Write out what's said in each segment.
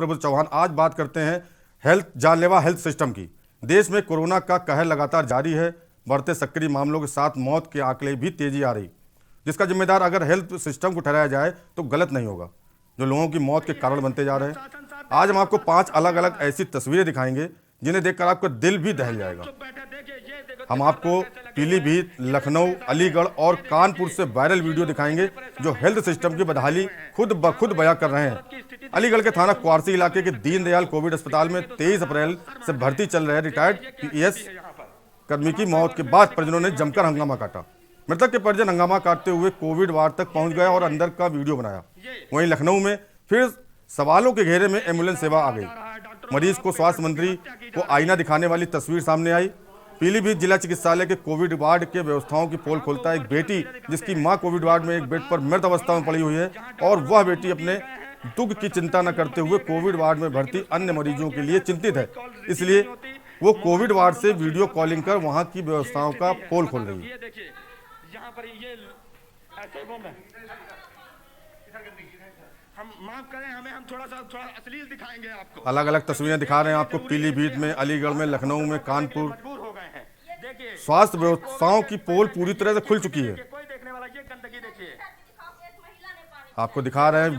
प्रबुद्ध चौहान। आज बात करते हैं जानलेवा हेल्थ सिस्टम की। देश में कोरोना का कहर लगातार जारी है। बढ़ते सक्रिय मामलों के साथ मौत के आंकड़े भी तेजी आ रही, जिसका जिम्मेदार अगर हेल्थ सिस्टम को ठहराया जाए तो गलत नहीं होगा, जो लोगों की मौत के कारण बनते जा रहे हैं। आज हम आपको 5 अलग अलग ऐसी तस्वीरें दिखाएंगे जिन्हें देखकर आपका दिल भी दहल जाएगा। हम आपको पीलीभीत, लखनऊ, अलीगढ़ और कानपुर से वायरल वीडियो दिखाएंगे जो हेल्थ सिस्टम की बदहाली खुद ब खुद बयां कर रहे हैं। अलीगढ़ के थाना क्वारसी इलाके के दीनदयाल कोविड अस्पताल में 23 अप्रैल से भर्ती चल रहे रिटायर्ड पीएस कर्मी की मौत के बाद परिजनों ने जमकर हंगामा काटा। मृतक के परिजन हंगामा काटते हुए कोविड वार्ड तक पहुंच गए और अंदर का वीडियो बनाया। वहीं लखनऊ में फिर सवालों के घेरे में एम्बुलेंस सेवा आ गई। मरीज को स्वास्थ्य मंत्री को आईना दिखाने वाली तस्वीर सामने आई। पीलीभीत जिला चिकित्सालय के कोविड वार्ड के व्यवस्थाओं की पोल खोलता है एक बेटी, जिसकी मां कोविड वार्ड में एक बेड पर मृत अवस्था में पड़ी हुई है, और वह बेटी अपने दुख की चिंता न करते हुए कोविड वार्ड में भर्ती अन्य मरीजों के लिए चिंतित है। इसलिए वो कोविड वार्ड से वीडियो कॉलिंग कर वहां की व्यवस्थाओं का पोल खोल रही है। हम माफ करें, हम थोड़ा अश्लील दिखाएंगे आपको। अलग अलग तस्वीरें दिखा रहे हैं आपको पीलीभीत में, अलीगढ़ में, लखनऊ में, कानपुर। स्वास्थ्य व्यवस्थाओं की पोल पूरी तरह से खुल चुकी है। कोई देखने वाला, ये गंदगी देखिए। आपको दिखा रहे हैं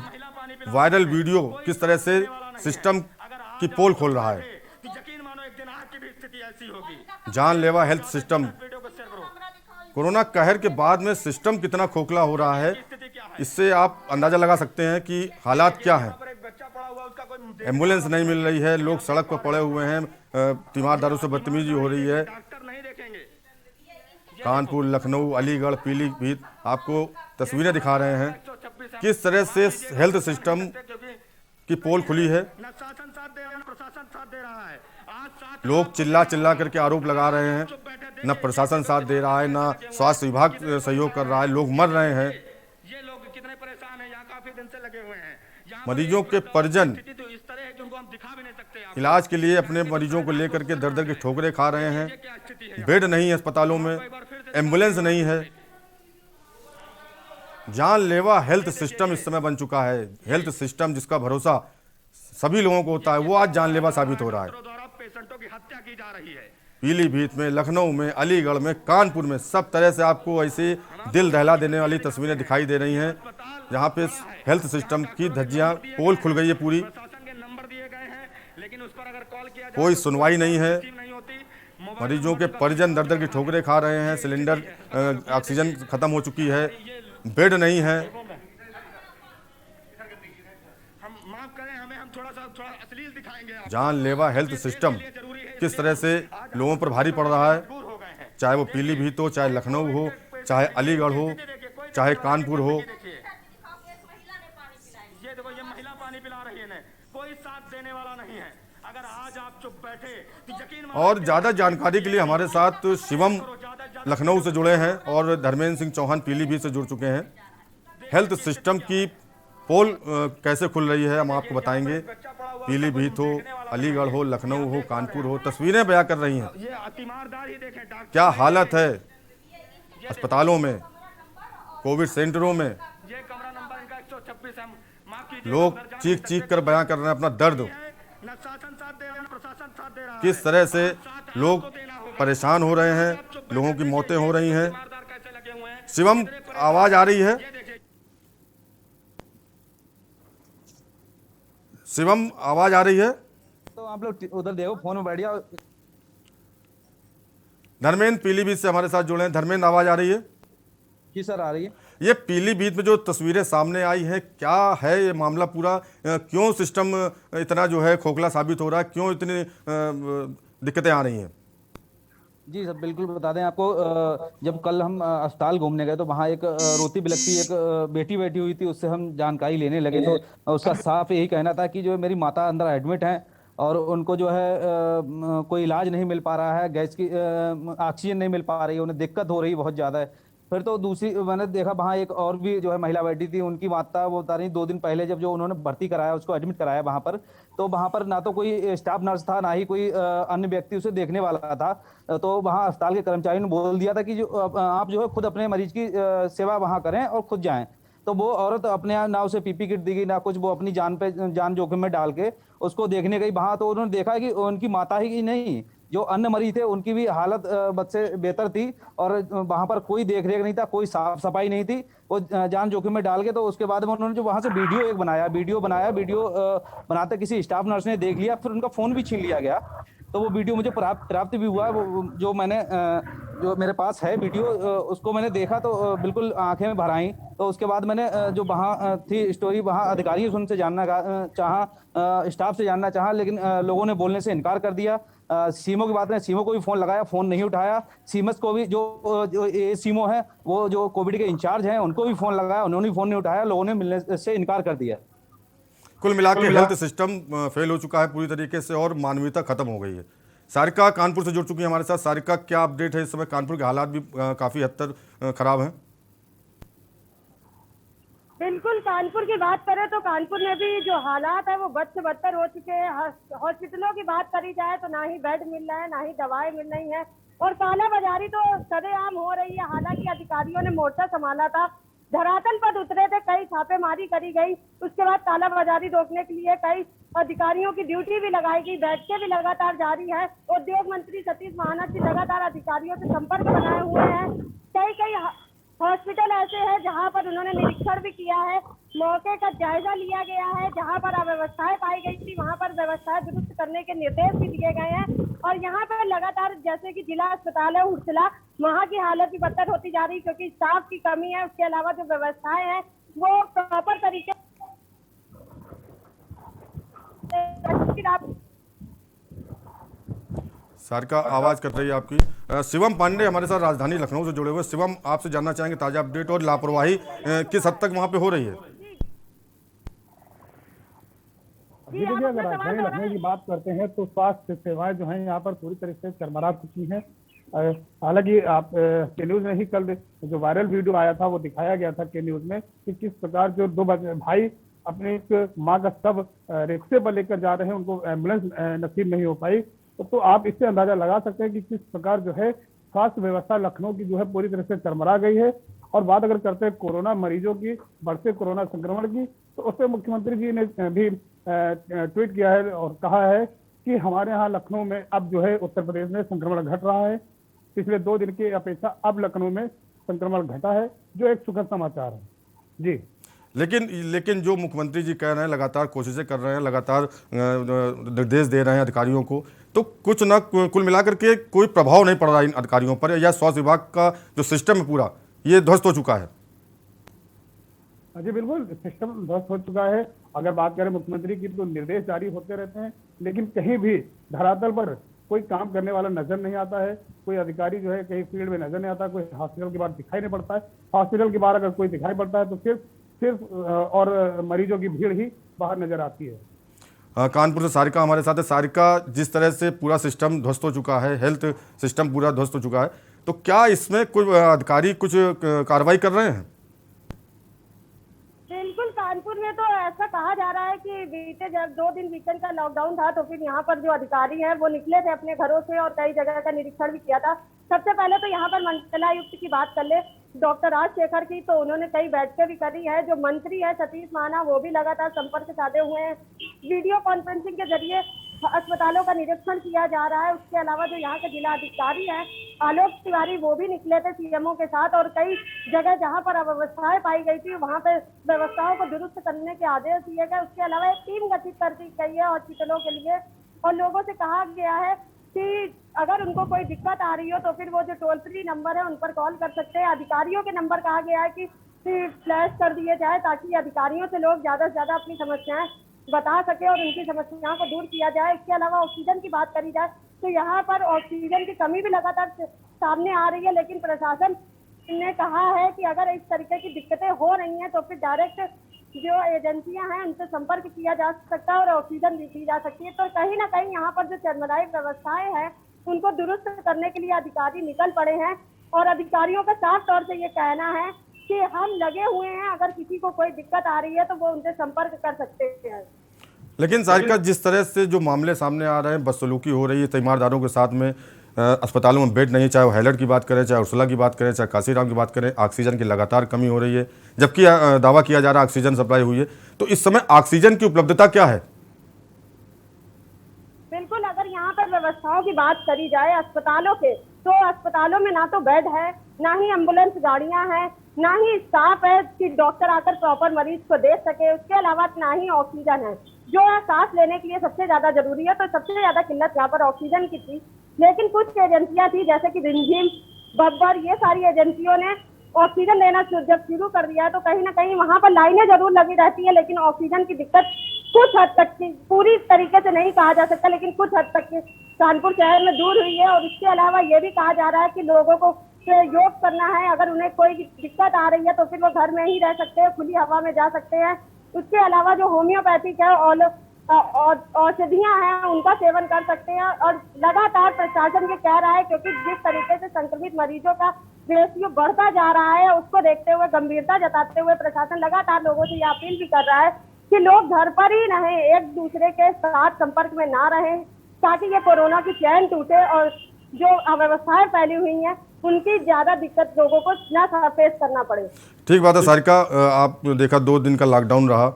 वायरल वीडियो किस तरह से सिस्टम की पोल खोल रहा है। यकीन मानो एक दिन आपकी भी स्थिति ऐसी होगी। जानलेवा हेल्थ सिस्टम। कोरोना कहर के बाद में सिस्टम कितना खोखला हो रहा है, इससे आप अंदाजा लगा सकते हैं कि हालात क्या हैं। एम्बुलेंस नहीं मिल रही है, लोग सड़क पर पड़े हुए हैं, तीमारदारों से बदतमीजी हो रही है। कानपुर, लखनऊ, अलीगढ़, पीलीभीत आपको तस्वीरें दिखा रहे हैं किस तरह से हेल्थ सिस्टम की पोल खुली है। लोग चिल्ला करके आरोप लगा रहे हैं, न प्रशासन साथ दे रहा है, न स्वास्थ्य विभाग सहयोग कर रहा है, लोग मर रहे हैं। ये लोग कितने परेशान हैं, यहाँ काफी दिन से लगे हुए हैं। मरीजों के परिजन तो इस तरह है कि उनको हम दिखा भी नहीं सकते। इलाज के लिए अपने मरीजों को लेकर के दर दर की ठोकरें खा रहे हैं। बेड नहीं है अस्पतालों में, एम्बुलेंस नहीं है। जानलेवा हेल्थ सिस्टम इस समय बन चुका है। हेल्थ सिस्टम जिसका भरोसा सभी लोगों को होता है, वो आज जानलेवा साबित हो रहा है। पेशेंटों की हत्या की जा रही है। पीलीभीत में, लखनऊ में, अलीगढ़ में, कानपुर में सब तरह से आपको ऐसे दिल दहला देने वाली तस्वीरें दिखाई दे रही हैं, जहां पे हेल्थ सिस्टम की धज्जियां पोल खुल गई है पूरी। कोई सुनवाई नहीं है। मरीजों के परिजन दर दर की ठोकरें खा रहे हैं। सिलेंडर, ऑक्सीजन खत्म हो चुकी है, बेड नहीं है। जानलेवा हेल्थ सिस्टम किस तरह से लोगों पर भारी पड़ रहा है, चाहे वो पीलीभीत हो, चाहे लखनऊ हो, चाहे अलीगढ़ हो, चाहे कानपुर हो। ये देखो, ये महिला पानी पिला रही है, कोई साथ देने वाला नहीं है। अगर आज आप चुप बैठे तो यकीन। और ज़्यादा जानकारी के लिए हमारे साथ शिवम लखनऊ से जुड़े हैं और धर्मेंद्र सिंह चौहान पीलीभीत से जुड़ चुके हैं। हेल्थ सिस्टम की पोल कैसे खुल रही है हम आपको बताएंगे। पीलीभीत हो, अलीगढ़ हो, लखनऊ हो, कानपुर हो, तस्वीरें बयां कर रही हैं क्या हालत है अस्पतालों में, कोविड सेंटरों में। लोग चीख कर बयां कर रहे हैं अपना दर्द। किस तरह से लोग परेशान हो रहे हैं, लोगों की मौतें हो रही हैं। शिवम, आवाज आ रही है? शिवम, आवाज आ रही है? तो आप लोग उधर देखो, फोन में बैठ जाओ। धर्मेंद्र पीलीभीत से हमारे साथ जुड़े हैं। धर्मेंद्र, आवाज आ रही है? जी सर, आ रही है। ये पीलीभीत में जो तस्वीरें सामने आई हैं, क्या है ये मामला पूरा? क्यों सिस्टम इतना जो है खोखला साबित हो रहा है, क्यों इतनी दिक्कतें आ रही हैं? जी सर, बिल्कुल बता दें आपको। जब कल हम अस्पताल घूमने गए तो वहाँ एक रोती बिलखती एक बेटी बैठी हुई थी, उससे हम जानकारी लेने लगे तो उसका साफ यही कहना था कि जो मेरी माता अंदर एडमिट हैं और उनको जो है कोई इलाज नहीं मिल पा रहा है, गैस की ऑक्सीजन नहीं मिल पा रही है, उन्हें दिक्कत हो रही बहुत ज़्यादा है। फिर तो दूसरी मैंने देखा वहाँ एक और भी जो है महिला बैठी थी, उनकी माता वो बता रही 2 दिन पहले जब जो उन्होंने भर्ती कराया, उसको एडमिट कराया वहाँ पर, तो वहाँ पर ना तो कोई स्टाफ नर्स था, ना ही कोई अन्य व्यक्ति उसे देखने वाला था। तो वहाँ अस्पताल के कर्मचारी ने बोल दिया था कि जो आप जो है खुद अपने मरीज की सेवा वहाँ करें और खुद जाएं। तो वो औरत अपने यहाँ ना उसे पीपी किट दी गई ना कुछ, वो अपनी जान जोखिम में डाल के उसको देखने गई वहां, तो उन्होंने देखा कि उनकी माता ही नहीं, जो अन्य मरीज थे उनकी भी हालत बद से बेहतर थी, और वहां पर कोई देख रेख नहीं था, कोई साफ सफाई नहीं थी, वो जान जोखिम में डाल के। तो उसके बाद में उन्होंने जो वहां से वीडियो बनाते किसी स्टाफ नर्स ने देख लिया, फिर उनका फोन भी छीन लिया गया। तो वो वीडियो मुझे प्राप्त भी हुआ, वो जो मैंने जो मेरे पास है वीडियो, उसको मैंने देखा तो बिल्कुल आंखें में भर आई। तो उसके बाद मैंने जो वहाँ थी स्टोरी, वहाँ अधिकारियों से उनसे जानना चाहा, स्टाफ से जानना चाहा, लेकिन लोगों ने बोलने से इनकार कर दिया। सीमो की बात में सीमो को भी फोन लगाया, फोन नहीं उठाया। सीमस को भी जो ये सीमो है, वो जो कोविड के इंचार्ज हैं, उनको भी फोन लगाया, उन्होंने भी फोन नहीं उठाया, लोगों ने मिलने से इनकार कर दिया। कुल मिला के हेल्थ सिस्टम फेल हो चुका है पूरी तरीके से और मानवीयता खत्म हो गई है। सारिका कानपुर से जुड़ चुकी है हमारे साथ। सारिका, क्या अपडेट है इस समय? कानपुर के हालात भी काफ़ी हद तक खराब हैं। बिल्कुल, कानपुर की बात करें तो कानपुर में भी जो हालात है वो बद से बदतर हो चुके हैं। हॉस्पिटलों की बात करी जाए तो ना ही बेड मिल रहा है, ना ही दवाएं मिल रही हैं, और काला बाजारी तो सरेआम हो रही है। हालांकि अधिकारियों ने मोर्चा संभाला था, धरातल पर उतरे थे, कई छापेमारी करी गई, उसके बाद काला बाजारी रोकने के लिए कई अधिकारियों की ड्यूटी भी लगाई गई, बैठकें भी लगातार जारी है। उद्योग मंत्री सतीश महाना जी लगातार अधिकारियों से संपर्क बनाए हुए हैं। कई हॉस्पिटल ऐसे हैं जहां पर उन्होंने निरीक्षण भी किया है, मौके का जायजा लिया गया है। जहां पर अव्यवस्थाएं पाई गई थी वहां पर व्यवस्थाएं दुरुस्त करने के निर्देश भी दिए गए हैं। और यहाँ पर लगातार, जैसे कि जिला अस्पताल है उर्सला, वहाँ की हालत भी बदतर होती जा रही, क्योंकि स्टाफ की कमी है। उसके अलावा जो व्यवस्थाएं हैं वो प्रॉपर तरीके से। सारिका, आवाज़ कट रही है आपकी। शिवम पांडे हमारे साथ राजधानी लखनऊ से जुड़े हुए। शिवम, आपसे जानना चाहेंगे ताज़ा अपडेट और लापरवाही किस हद तक वहाँ पे हो रही है? जी देखिए, अगर राजधानी लखनऊ की बात करते हैं तो स्वास्थ्य सेवाएं जो हैं यहाँ पर पूरी तरह से चरमरा चुकी हैं। हालांकि आप के न्यूज में ही कल जो वायरल वीडियो आया था वो दिखाया गया था के न्यूज में कि किस प्रकार जो दो भाई अपने एक माँ का शव रिक्शे पर लेकर जा रहे हैं, उनको एम्बुलेंस नसीब नहीं हो पाई। तो आप इससे अंदाजा लगा सकते हैं कि किस प्रकार जो है स्वास्थ्य व्यवस्था लखनऊ की जो है पूरी तरह से चरमरा गई है। और बात अगर करते हैं कोरोना मरीजों की, बढ़ते कोरोना संक्रमण की, तो उस पर मुख्यमंत्री जी ने भी ट्वीट किया है और कहा है कि हमारे यहाँ लखनऊ में अब जो है उत्तर प्रदेश में संक्रमण घट रहा है। पिछले 2 दिन की अपेक्षा अब लखनऊ में संक्रमण घटा है, जो एक सुखद समाचार है। जी, लेकिन जो मुख्यमंत्री जी कह रहे हैं, लगातार कोशिशें कर रहे हैं, लगातार निर्देश दे रहे हैं अधिकारियों को, तो कुछ ना कुल मिलाकर के कोई प्रभाव नहीं पड़ रहा इन अधिकारियों पर, या स्वास्थ्य विभाग का जो सिस्टम है पूरा ये ध्वस्त हो चुका है? जी बिल्कुल, सिस्टम ध्वस्त हो चुका है। अगर बात करें मुख्यमंत्री की तो निर्देश जारी होते रहते हैं, लेकिन कहीं भी धरातल पर कोई काम करने वाला नजर नहीं आता है। कोई अधिकारी जो है कहीं फील्ड में नजर नहीं आता, कोई हॉस्पिटल के बाहर दिखाई नहीं पड़ता है। हॉस्पिटल के बाहर अगर कोई दिखाई पड़ता है तो सिर्फ और मरीजों की भीड़ ही बाहर नजर आती है। कानपुर से सारिका हमारे साथ है। सारिका, जिस तरह से पूरा सिस्टम ध्वस्त हो चुका है, हेल्थ सिस्टम पूरा ध्वस्त हो चुका है, तो क्या इसमें कोई अधिकारी कुछ कार्रवाई कर रहे हैं? बिल्कुल, कानपुर में तो ऐसा कहा जा रहा है कि बीते जब 2 दिन वीकेंड का लॉकडाउन था तो फिर यहाँ पर जो अधिकारी हैं वो निकले थे अपने घरों से और कई जगह का निरीक्षण भी किया था। सबसे पहले तो यहाँ पर मंडलायुक्त की बात कर ले, डॉक्टर राजशेखर की, तो उन्होंने कई बैठकें भी करी है। जो मंत्री है सतीश महाना, वो भी लगातार संपर्क साधे हुए हैं। वीडियो कॉन्फ्रेंसिंग के जरिए अस्पतालों का निरीक्षण किया जा रहा है। उसके अलावा जो यहाँ के जिला अधिकारी हैं आलोक तिवारी, वो भी निकले थे सीएमओ के साथ, और कई जगह जहाँ पर अव्यवस्थाएं पाई गई थी वहाँ पे व्यवस्थाओं को दुरुस्त करने के आदेश दिए गए। उसके अलावा एक टीम गठित कर दी गई है हॉस्पिटलों के लिए, और लोगों से कहा गया है कि अगर उनको कोई दिक्कत आ रही हो तो फिर वो जो टोल फ्री नंबर है उन पर कॉल कर सकते हैं। अधिकारियों के नंबर कहा गया है कि फ्लैश कर दिए जाए, ताकि अधिकारियों से लोग ज्यादा से ज्यादा अपनी समस्याएं बता सके और उनकी समस्याओं को दूर किया जाए। इसके अलावा ऑक्सीजन की बात करी जाए तो यहाँ पर ऑक्सीजन की कमी भी लगातार सामने आ रही है, लेकिन प्रशासन ने कहा है कि अगर इस तरीके की दिक्कतें हो रही हैं तो फिर डायरेक्ट जो एजेंसियां हैं उनसे संपर्क किया जा सकता है और ऑक्सीजन दी जा सकती है। तो कहीं ना कहीं यहाँ पर जो चरमराई व्यवस्थाएं हैं उनको दुरुस्त करने के लिए अधिकारी निकल पड़े हैं, और अधिकारियों का साफ तौर से ये कहना है कि हम लगे हुए हैं, अगर किसी को कोई दिक्कत आ रही है तो वो उनसे संपर्क कर सकते हैं। लेकिन सारिका, जिस तरह से जो मामले सामने आ रहे हैं, बदसलूकी हो रही है तीमारदारों के साथ में, अस्पतालों में बेड नहीं, चाहे वो हैलट की बात करें, चाहे उर्सुला की बात करें, चाहे काशीराम की बात करें, ऑक्सीजन की लगातार कमी हो रही है, जबकि दावा किया जा रहा है ऑक्सीजन सप्लाई हुई है। तो इस समय ऑक्सीजन की उपलब्धता क्या है? बिल्कुल, अगर यहाँ पर व्यवस्थाओं की बात करी जाए अस्पतालों के, तो अस्पतालों में ना तो बेड है, ना ही एम्बुलेंस गाड़ियां हैं, ना ही स्टाफ है कि डॉक्टर आकर प्रॉपर मरीज को देख सके। उसके अलावा ना ही ऑक्सीजन है, जो है सांस लेने के लिए सबसे ज्यादा जरूरी है। तो सबसे ज्यादा किल्लत यहाँ पर ऑक्सीजन की थी। लेकिन कुछ एजेंसियां थी जैसे कि रिमझिम, बब्बर, ये सारी एजेंसियों ने ऑक्सीजन देना जब शुरू कर दिया, तो कहीं ना कहीं वहां पर लाइनें जरूर लगी रहती है, लेकिन ऑक्सीजन की दिक्कत कुछ हद तक की, पूरी तरीके से नहीं कहा जा सकता, लेकिन कुछ हद तक की कानपुर शहर में दूर हुई है। और इसके अलावा ये भी कहा जा रहा है कि लोगों को योग करना है, अगर उन्हें कोई दिक्कत आ रही है तो फिर वो घर में ही रह सकते हैं, खुली हवा में जा सकते हैं। उसके अलावा जो होम्योपैथिक है और औषधियां हैं, उनका सेवन कर सकते हैं। और लगातार प्रशासन ये कह रहा है, क्योंकि जिस तरीके से संक्रमित मरीजों का रेशियो बढ़ता जा रहा है, उसको देखते हुए, गंभीरता जताते हुए प्रशासन लगातार लोगों से ये अपील भी कर रहा है कि लोग घर पर ही रहें, एक दूसरे के साथ संपर्क में ना रहें, ताकि ये कोरोना की चैन टूटे और जो अव्यवस्थाएं फैली हुई हैं उनकी ज्यादा दिक्कत लोगों को ना फेस करना पड़े। ठीक बात है सारिका, आप देखा 2 दिन का लॉकडाउन रहा,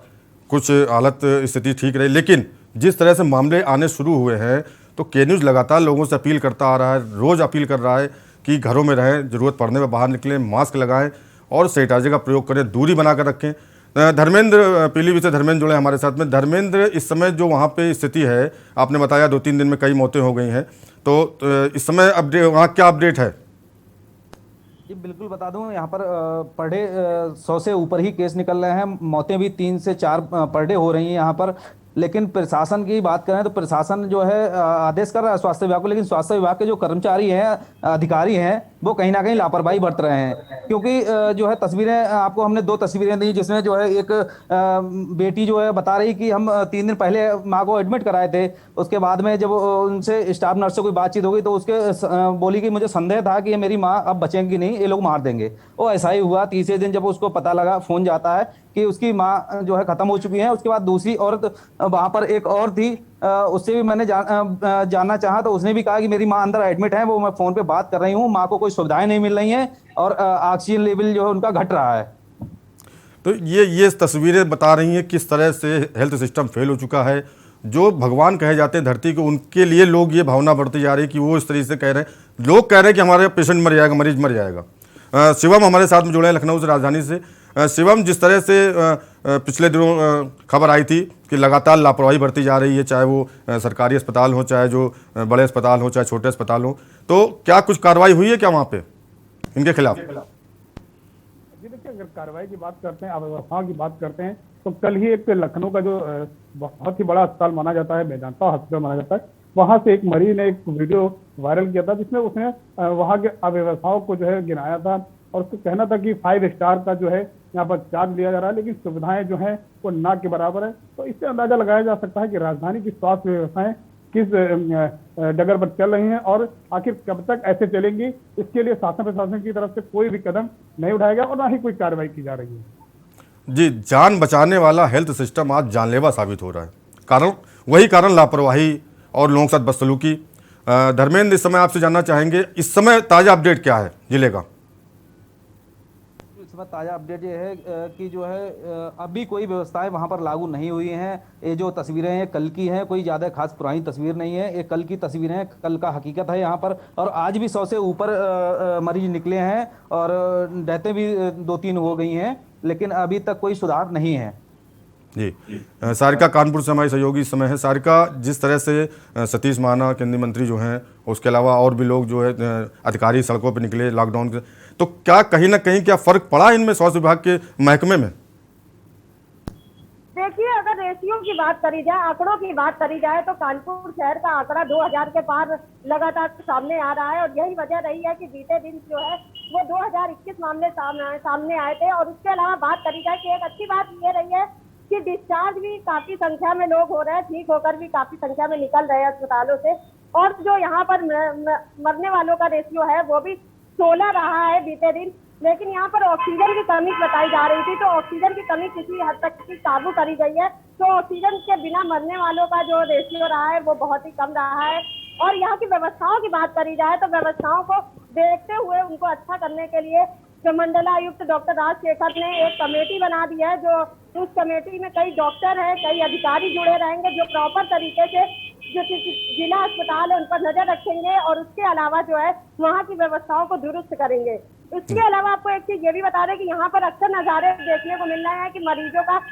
कुछ हालत स्थिति ठीक रही, लेकिन जिस तरह से मामले आने शुरू हुए हैं तो के न्यूज़ लगातार लोगों से अपील करता आ रहा है, रोज़ अपील कर रहा है कि घरों में रहें, ज़रूरत पड़ने में बाहर निकलें, मास्क लगाएं और सैनिटाइजर का प्रयोग करें, दूरी बनाकर रखें। धर्मेंद्र पीलीभीत से धर्मेंद्र जुड़े हमारे साथ में। धर्मेंद्र, इस समय जो वहाँ पे स्थिति है, आपने बताया 2-3 दिन में कई मौतें हो गई हैं, तो इस समय अपडेट वहाँ क्या अपडेट है? जी बिल्कुल बता दूं, यहाँ पर पर डे 100 से ऊपर ही केस निकल रहे हैं, मौतें भी 3 से 4 पर डे हो रही हैं यहाँ पर। लेकिन प्रशासन की बात करें तो प्रशासन जो है आदेश कर रहा है स्वास्थ्य विभाग को, लेकिन स्वास्थ्य विभाग के जो कर्मचारी हैं, अधिकारी हैं, वो कहीं ना कहीं लापरवाही बरत रहे हैं। क्योंकि जो है तस्वीरें आपको हमने 2 तस्वीरें दी, जिसमें जो है एक बेटी जो है बता रही कि हम 3 दिन पहले माँ को एडमिट कराए थे। उसके बाद में जब उनसे स्टाफ नर्स से कोई बातचीत हो गई तो उसके बोली कि मुझे संदेह था कि ये मेरी माँ अब बचेंगी नहीं, ये लोग मार देंगे। और ऐसा ही हुआ। तीसरे दिन जब उसको पता लगा, फोन जाता है कि उसकी माँ जो है खत्म हो चुकी है। उसके बाद दूसरी औरत वहां पर एक और थी, उससे भी मैंने जानना चाहा तो उसने भी कहा कि मेरी माँ अंदर एडमिट है, वो मैं फोन पे बात कर रही हूँ, माँ को कोई सुविधाएं नहीं मिल रही हैं और ऑक्सीजन लेवल जो है उनका घट रहा है। तो ये तस्वीरें बता रही हैं किस तरह से हेल्थ सिस्टम फेल हो चुका है। जो भगवान कहे जाते हैं धरती को, उनके लिए लोग ये भावना बढ़ती जा रही है कि वो इस तरीके से कह रहे हैं, लोग कह रहे हैं कि हमारे पेशेंट मर जाएगा, मरीज मर जाएगा। शिवम हमारे साथ में जुड़े हैं लखनऊ से, राजधानी से। शिवम, जिस तरह से पिछले दिनों खबर आई थी कि लगातार लापरवाही बढ़ती जा रही है, चाहे वो सरकारी अस्पताल हो, चाहे जो बड़े अस्पताल हो, चाहे छोटे अस्पताल हो, तो क्या कुछ कार्रवाई हुई है क्या वहाँ पे इनके खिलाफ? जी देखिए, अगर कार्रवाई की बात करते हैं, अव्यवस्थाओं की बात करते हैं, तो कल ही एक लखनऊ का जो बहुत ही बड़ा अस्पताल माना जाता है, मेदांता हॉस्पिटल माना जाता है, वहां से एक मरीज ने एक वीडियो वायरल किया था, जिसमें उसने वहां के अव्यवस्थाओं को जो है गिनाया था और उसका कहना था कि 5 स्टार का जो है यहाँ पर चार्ज लिया जा रहा है, लेकिन सुविधाएं जो हैं वो ना के बराबर है। तो इससे अंदाजा लगाया जा सकता है कि राजधानी की स्वास्थ्य व्यवस्थाएं किस डगर पर चल रही हैं और आखिर कब तक ऐसे चलेंगी, इसके लिए शासन प्रशासन की तरफ से कोई भी कदम नहीं उठाया गया और ना ही कोई कार्रवाई की जा रही है। जी, जान बचाने वाला हेल्थ सिस्टम आज जानलेवा साबित हो रहा है। वही कारण लापरवाही और लोगों के साथ बदसलूकी। धर्मेंद्र, इस समय आपसे जानना चाहेंगे, इस समय ताज़ा अपडेट क्या है जिले का? इस समय ताज़ा अपडेट ये है कि जो है अभी कोई व्यवस्थाएं वहां पर लागू नहीं हुई हैं। ये जो तस्वीरें हैं कल की हैं, कोई ज़्यादा खास पुरानी तस्वीर नहीं है, ये कल की तस्वीरें हैं, कल का हकीकत है यहाँ पर। और आज भी 100 से ऊपर मरीज निकले हैं और डेथें भी 2-3 हो गई हैं, लेकिन अभी तक कोई सुधार नहीं है। जी, सारिका कानपुर से हमारी सहयोगी इस समय है। सारिका, जिस तरह से सतीश महाना केंद्रीय मंत्री जो हैं, उसके अलावा और भी लोग जो है अधिकारी सड़कों पर निकले लॉकडाउन के, तो क्या कहीं ना कहीं क्या फर्क पड़ा इनमें स्वास्थ्य विभाग के महकमे में? देखिए, अगर रेशियो की बात करी जाए, आंकड़ों की बात करी जाए, तो कानपुर शहर का आंकड़ा 2000 के पार लगातार सामने आ रहा है। और यही वजह रही है कि बीते दिन जो है वो 2021 मामले सामने आए थे। और उसके अलावा बात करी जाए कि एक अच्छी बात ये रही है कि डिस्चार्ज भी काफी संख्या में लोग हो रहे हैं, ठीक होकर भी काफी संख्या में निकल रहे हैं अस्पतालों से। और जो यहाँ पर मरने वालों का रेशियो है वो भी 16 रहा है बीते दिन। लेकिन यहाँ पर ऑक्सीजन की कमी बताई जा रही थी, तो ऑक्सीजन की कमी किसी हद तक की काबू करी गई है। तो ऑक्सीजन के बिना मरने वालों का जो रेशियो रहा है वो बहुत ही कम रहा है। और यहाँ की व्यवस्थाओं की बात करी जाए तो व्यवस्थाओं को देखते हुए उनको अच्छा करने के लिए जो मंडलायुक्त डॉक्टर राजशेखर ने एक कमेटी बना दी है, जो उस कमेटी में कई डॉक्टर हैं, कई अधिकारी जुड़े रहेंगे जो प्रॉपर तरीके से जो जिला अस्पताल है उन पर नजर रखेंगे और उसके अलावा जो है वहाँ की व्यवस्थाओं को दुरुस्त करेंगे। इसके अलावा आपको एक चीज ये भी बता दें कि यहाँ पर अक्सर नजारे देखने को मिल रहे हैं कि मरीजों का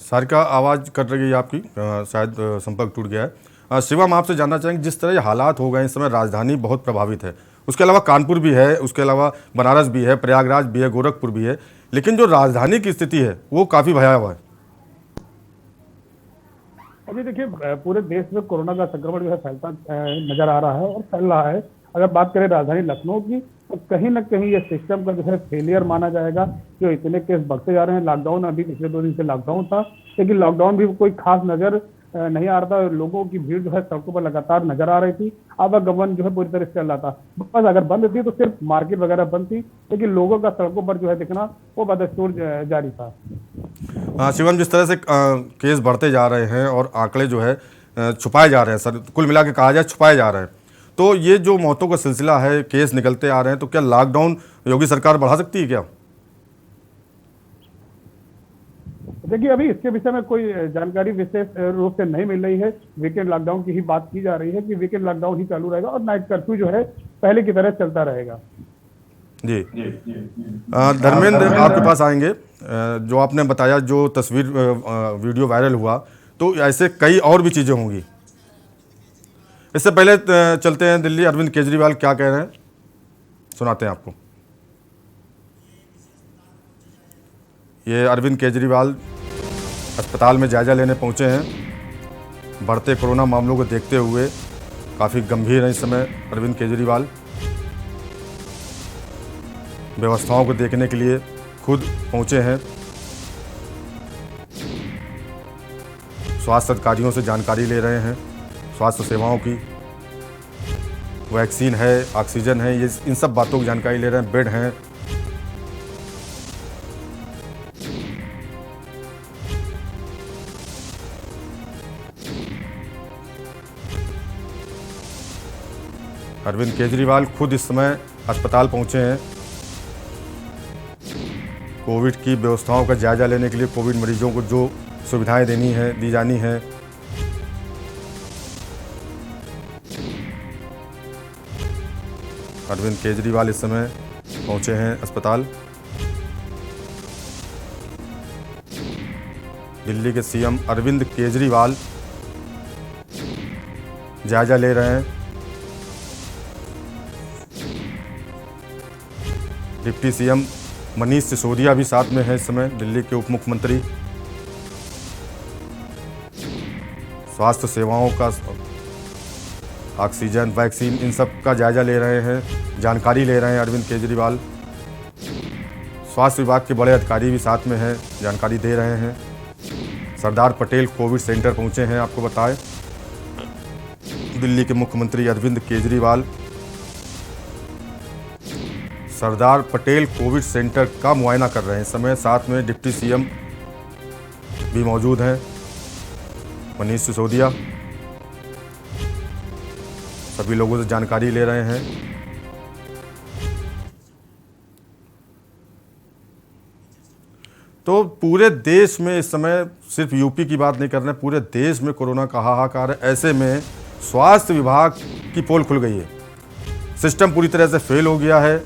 सारिका आवाज़ कट रही है आपकी, शायद संपर्क टूट गया है। शिवम, आपसे जानना चाहेंगे, जिस तरह ये हालात हो गए इस समय राजधानी बहुत प्रभावित है, उसके अलावा कानपुर भी है, उसके अलावा बनारस भी है, प्रयागराज भी है, गोरखपुर भी है, लेकिन जो राजधानी की स्थिति है वो काफ़ी भयावह है। अभी देखिए पूरे देश में कोरोना का संक्रमण जो है फैलता नजर आ रहा है और फैल रहा है। अगर बात करें राजधानी लखनऊ की तो कहीं ना कहीं ये सिस्टम का जो है फेलियर माना जाएगा। जो इतने केस बढ़ते जा रहे हैं, लॉकडाउन अभी पिछले 2 दिन से लॉकडाउन था, लेकिन लॉकडाउन भी कोई खास नजर नहीं आ रहा था। लोगों की भीड़ जो है सड़कों पर लगातार नजर आ रही थी, आवागमन जो है पूरी तरह से चल रहा था। बस अगर बंद थी तो सिर्फ मार्केट वगैरह बंद थी, लेकिन लोगों का सड़कों पर जो है दिखना वो बदस्तूर जारी था। शिवम, जिस तरह से केस बढ़ते जा रहे हैं और आंकड़े जो है छुपाए जा रहे हैं, सर कुल मिला के कहा जाए छुपाए जा रहे हैं, तो ये जो मौतों का सिलसिला है, केस निकलते आ रहे हैं, तो क्या लॉकडाउन योगी सरकार बढ़ा सकती है क्या? देखिए अभी इसके विषय में कोई जानकारी विशेष रूप से नहीं मिल रही है। वीकेंड लॉकडाउन की ही बात की जा रही है कि वीकेंड लॉकडाउन ही चालू रहेगा और नाइट कर्फ्यू जो है पहले की तरह चलता रहेगा। जी धर्मेंद्र, आपके पास आएंगे। जो आपने बताया, जो तस्वीर वीडियो वायरल हुआ, तो ऐसे कई और भी चीज़ें होंगी। इससे पहले चलते हैं दिल्ली, अरविंद केजरीवाल क्या कह रहे हैं सुनाते हैं आपको। ये अरविंद केजरीवाल अस्पताल में जायजा लेने पहुंचे हैं। बढ़ते कोरोना मामलों को देखते हुए काफ़ी गंभीर है इस समय अरविंद केजरीवाल। व्यवस्थाओं को देखने के लिए खुद पहुंचे हैं। स्वास्थ्य अधिकारियों से जानकारी ले रहे हैं, स्वास्थ्य सेवाओं की, वैक्सीन है, ऑक्सीजन है, ये इन सब बातों की जानकारी ले रहे हैं, बेड हैं। अरविंद केजरीवाल खुद इस समय अस्पताल पहुंचे हैं कोविड की व्यवस्थाओं का जायजा लेने के लिए। कोविड मरीजों को जो सुविधाएं दी जानी है, अरविंद केजरीवाल इस समय पहुंचे हैं अस्पताल। दिल्ली के सीएम अरविंद केजरीवाल जायजा ले रहे हैं। डिप्टी सीएम मनीष सिसोदिया भी साथ में है इस समय, दिल्ली के उप मुख्यमंत्री। स्वास्थ्य सेवाओं का, ऑक्सीजन, वैक्सीन, इन सब का जायजा ले रहे हैं, जानकारी ले रहे हैं अरविंद केजरीवाल। स्वास्थ्य विभाग के बड़े अधिकारी भी साथ में हैं, जानकारी दे रहे हैं। सरदार पटेल कोविड सेंटर पहुंचे हैं, आपको बताएं। दिल्ली के मुख्यमंत्री अरविंद केजरीवाल सरदार पटेल कोविड सेंटर का मुआयना कर रहे हैं इस समय। साथ में डिप्टी सीएम भी मौजूद हैं, मनीष सिसोदिया। सभी लोगों से जानकारी ले रहे हैं। तो पूरे देश में इस समय, सिर्फ यूपी की बात नहीं कर रहे हैं, पूरे देश में कोरोना का हाहाकार है। ऐसे में स्वास्थ्य विभाग की पोल खुल गई है, सिस्टम पूरी तरह से फेल हो गया है।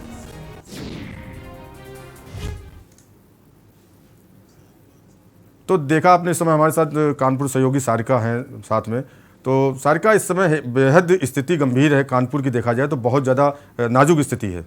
तो देखा आपने, इस समय हमारे साथ कानपुर सहयोगी सारिका हैं साथ में। तो सारिका, इस समय बेहद स्थिति गंभीर है कानपुर की, देखा जाए तो बहुत ज़्यादा नाजुक स्थिति है।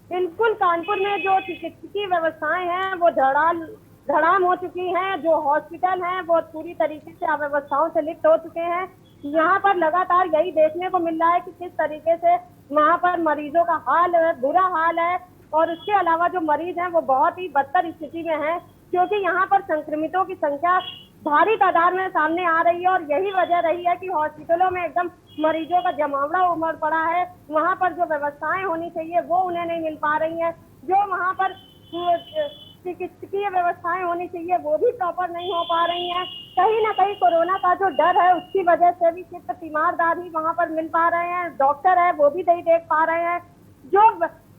बिल्कुल, कानपुर में जो चिकित्सकीय व्यवस्थाएं हैं वो धड़ाम हो चुकी हैं। जो हॉस्पिटल हैं वो पूरी तरीके से अव्यवस्थाओं से लिप्त हो चुके हैं। यहाँ पर लगातार यही देखने को मिल रहा है कि किस तरीके से वहाँ पर मरीजों का हाल है, बुरा हाल है। और उसके अलावा जो मरीज हैं वो बहुत ही बदतर स्थिति में हैं, क्योंकि यहाँ पर संक्रमितों की संख्या भारी तादाद में सामने आ रही है। और यही वजह रही है कि हॉस्पिटलों में एकदम मरीजों का जमावड़ा उमड़ पड़ा है। वहाँ पर जो व्यवस्थाएं होनी चाहिए वो उन्हें नहीं मिल पा रही हैं। जो वहाँ पर चिकित्सकीय व्यवस्थाएं होनी चाहिए वो भी प्रॉपर नहीं हो पा रही हैं। कहीं ना कहीं कोरोना का जो डर है उसकी वजह से भी सिर्फ तीमारदार ही वहाँ पर मिल पा रहे हैं, डॉक्टर है वो भी नहीं देख पा रहे हैं। जो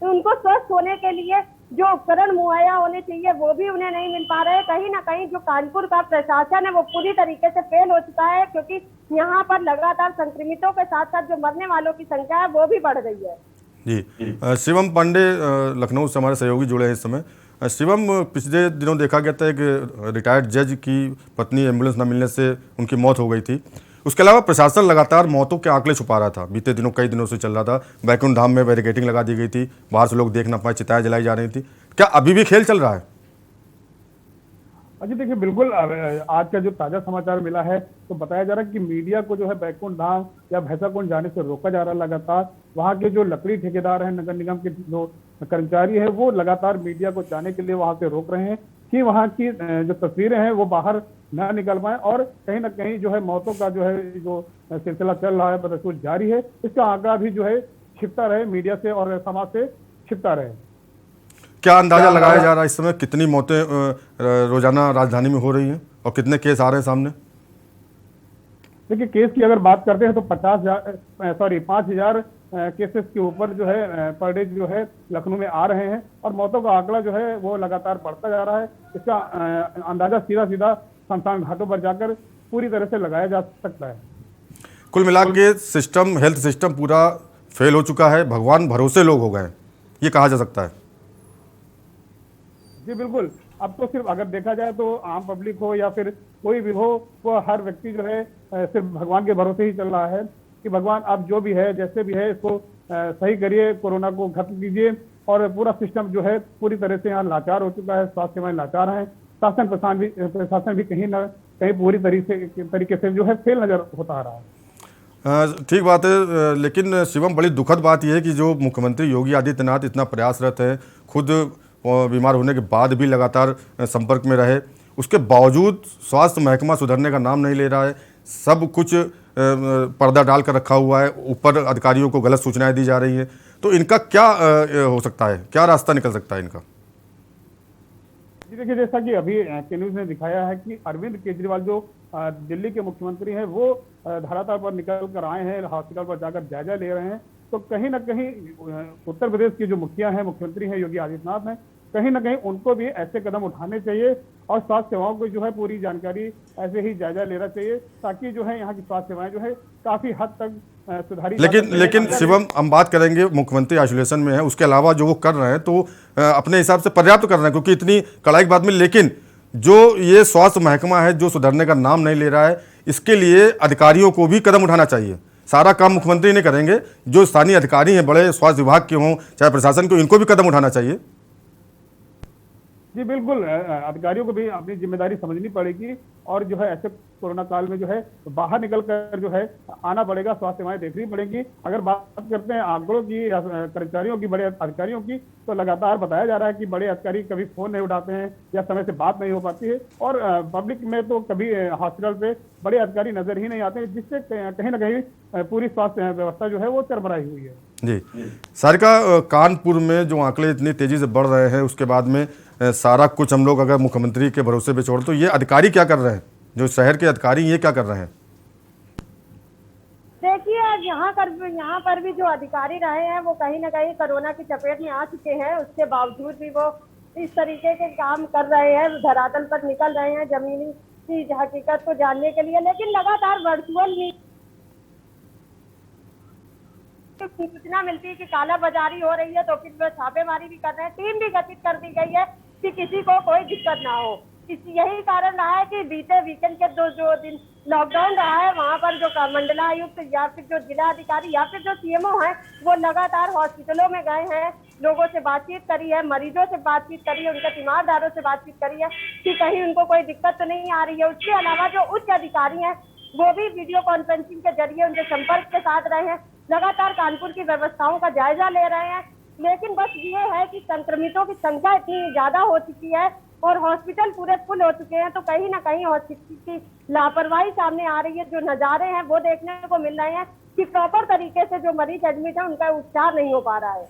उनको स्वस्थ होने के लिए जो उपकरण मुहैया होने चाहिए वो भी उन्हें नहीं मिल पा रहे हैं। कहीं ना कहीं जो कानपुर का प्रशासन है वो पूरी तरीके से फेल हो चुका है, क्योंकि यहाँ पर लगातार संक्रमितों के साथ साथ जो मरने वालों की संख्या है वो भी बढ़ गई है। जी शिवम पांडे लखनऊ से हमारे सहयोगी जुड़े हैं इस समय। शिवम, पिछले दिनों देखा गया था कि रिटायर्ड जज की पत्नी एम्बुलेंस न मिलने से उनकी मौत हो गई थी। उसके अलावा प्रशासन लगातार मौतों के आंकड़े छुपा रहा था, बीते दिनों कई दिनों से चल रहा था। बैकुंठ धाम में बैरिकेडिंग लगा दी गई थी, बाहर से लोग देख ना पाए, चिताएं जलाई जा रही थी। क्या अभी भी खेल चल रहा है? अजी देखिए, बिल्कुल आज का जो ताजा समाचार मिला है तो बताया जा रहा है कि मीडिया को जो है बैकुंठ धाम या भैंसाकुंड जाने से रोका जा रहा है लगातार। वहाँ के जो लकड़ी ठेकेदार हैं, नगर निगम के जो कर्मचारी हैं, वो लगातार मीडिया को जाने के लिए वहाँ से रोक रहे हैं कि वहाँ की जो तस्वीरें हैं वो बाहर न निकल पाए। और कहीं ना कहीं जो है मौतों का जो है जो सिलसिला चल रहा है, बदसूर जारी है, इसका आंकड़ा भी जो है छिपता रहे, मीडिया से और समाज से छिपता रहे। क्या अंदाजा लगाया जा रहा है इस समय कितनी मौतें रोजाना राजधानी में हो रही हैं और कितने केस आ रहे हैं सामने? देखिए, केस की अगर बात करते हैं तो 5,000 केसेस के ऊपर जो है पर डे जो है लखनऊ में आ रहे हैं और मौतों का आंकड़ा जो है वो लगातार बढ़ता जा रहा है। इसका अंदाजा सीधा शमशान घाटों पर जाकर पूरी तरह से लगाया जा सकता है। कुल मिला के सिस्टम, हेल्थ सिस्टम पूरा फेल हो चुका है, भगवान भरोसे लोग हो गए, ये कहा जा सकता है। जी बिल्कुल, अब तो सिर्फ अगर देखा जाए तो आम पब्लिक हो या फिर कोई भी हो, वो हर व्यक्ति जो है सिर्फ भगवान के भरोसे ही चल रहा है कि भगवान आप जो भी है जैसे भी है इसको सही करिए, कोरोना को खत्म कीजिए। और पूरा सिस्टम जो है पूरी तरह से यहाँ लाचार हो चुका है, स्वास्थ्य सेवाएं लाचार हैं, प्रशासन भी कहीं ना कहीं पूरी तरीके से जो है फेल नजर होता आ रहा है। ठीक बात है, लेकिन शिवम बड़ी दुखद बात यह है कि जो मुख्यमंत्री योगी आदित्यनाथ इतना प्रयासरत है, खुद बीमार होने के बाद भी लगातार संपर्क में रहे, उसके बावजूद स्वास्थ्य महकमा सुधरने का नाम नहीं ले रहा है। सब कुछ पर्दा डाल कर रखा हुआ है, ऊपर अधिकारियों को गलत सूचनाएं दी जा रही है। तो इनका क्या हो सकता है, क्या रास्ता निकल सकता है इनका? जी देखिए, जैसा कि अभी के न्यूज ने दिखाया है कि अरविंद केजरीवाल जो दिल्ली के मुख्यमंत्री हैं वो धरातल पर निकल कर आए हैं, हॉस्पिटल पर जाकर जायजा ले रहे हैं। तो कहीं ना कहीं उत्तर प्रदेश के जो मुखिया हैं, मुख्यमंत्री हैं योगी आदित्यनाथ हैं, कहीं ना कहीं उनको भी ऐसे कदम उठाने चाहिए और स्वास्थ्य सेवाओं को जो है पूरी जानकारी ऐसे ही जायजा लेना चाहिए, ताकि जो है यहाँ की स्वास्थ्य सेवाएं जो है काफी हद तक सुधारी। लेकिन शिवम, हम बात करेंगे मुख्यमंत्री आइसोलेशन में है, उसके अलावा जो वो कर रहे हैं तो अपने हिसाब से पर्याप्त कर रहे हैं, क्योंकि इतनी कड़ाई के बाद में। लेकिन जो ये स्वास्थ्य महकमा है जो सुधरने का नाम नहीं ले रहा है, इसके लिए अधिकारियों को भी कदम उठाना चाहिए। सारा काम मुख्यमंत्री नहीं करेंगे, जो स्थानीय अधिकारी हैं, बड़े स्वास्थ्य विभाग के हों चाहे प्रशासन के, इनको भी कदम उठाना चाहिए। जी बिल्कुल, अधिकारियों को भी अपनी जिम्मेदारी समझनी पड़ेगी और जो है ऐसे कोरोना काल में जो है बाहर निकल कर जो है आना पड़ेगा, स्वास्थ्य सेवाएं देखनी पड़ेगी। अगर बात करते हैं आंकड़ों की या कर्मचारियों की, बड़े अधिकारियों की, तो लगातार बताया जा रहा है कि बड़े अधिकारी कभी फोन नहीं उठाते हैं या समय से बात नहीं हो पाती है और पब्लिक में तो कभी हॉस्पिटल पे बड़े अधिकारी नजर ही नहीं आते, जिससे कहीं ना कहीं पूरी स्वास्थ्य व्यवस्था जो है वो चरमराई हुई है। जी सारिका, कानपुर में जो आंकड़े इतनी तेजी से बढ़ रहे हैं, उसके बाद में सारा कुछ हम लोग अगर मुख्यमंत्री के भरोसे पे छोड़, तो ये अधिकारी क्या कर रहे हैं, जो शहर के अधिकारी ये क्या कर रहे हैं? देखिए, यहाँ पर भी जो अधिकारी रहे हैं वो कहीं ना कहीं कोरोना की चपेट में आ चुके हैं, उसके बावजूद भी वो इस तरीके के काम कर रहे हैं, धरातल पर निकल रहे हैं जमीनी की हकीकत को जानने के लिए। लेकिन लगातार वर्चुअल सूचना मिलती है कि काला बाजारी हो रही है तो फिर वो छापेमारी भी कर रहे हैं। टीम भी गठित कर दी गई है कि किसी को कोई दिक्कत ना हो। यही कारण रहा है कि बीते वीकेंड के जो दिन लॉकडाउन रहा है, वहाँ पर जो मंडलायुक्त या फिर जो जिला अधिकारी या फिर जो सीएमओ है वो लगातार हॉस्पिटलों में गए हैं, लोगों से बातचीत करी है, मरीजों से बातचीत करी है, उनके तीमारदारों से बातचीत करी है कि कहीं उनको कोई दिक्कत तो नहीं आ रही है। उसके अलावा जो उच्च अधिकारी हैं वो भी वीडियो कॉन्फ्रेंसिंग के जरिए उनके संपर्क के साथ रहे हैं, लगातार कानपुर की व्यवस्थाओं का जायजा ले रहे हैं। लेकिन बस ये है कि संक्रमितों की संख्या इतनी ज्यादा हो चुकी है और हॉस्पिटल पूरे फुल हो चुके हैं, तो कहीं ना कहीं हॉस्पिटल की लापरवाही सामने आ रही है। जो नजारे हैं वो देखने को मिल रहे हैं कि प्रॉपर तरीके से जो मरीज एडमिट है उनका उपचार नहीं हो पा रहा है।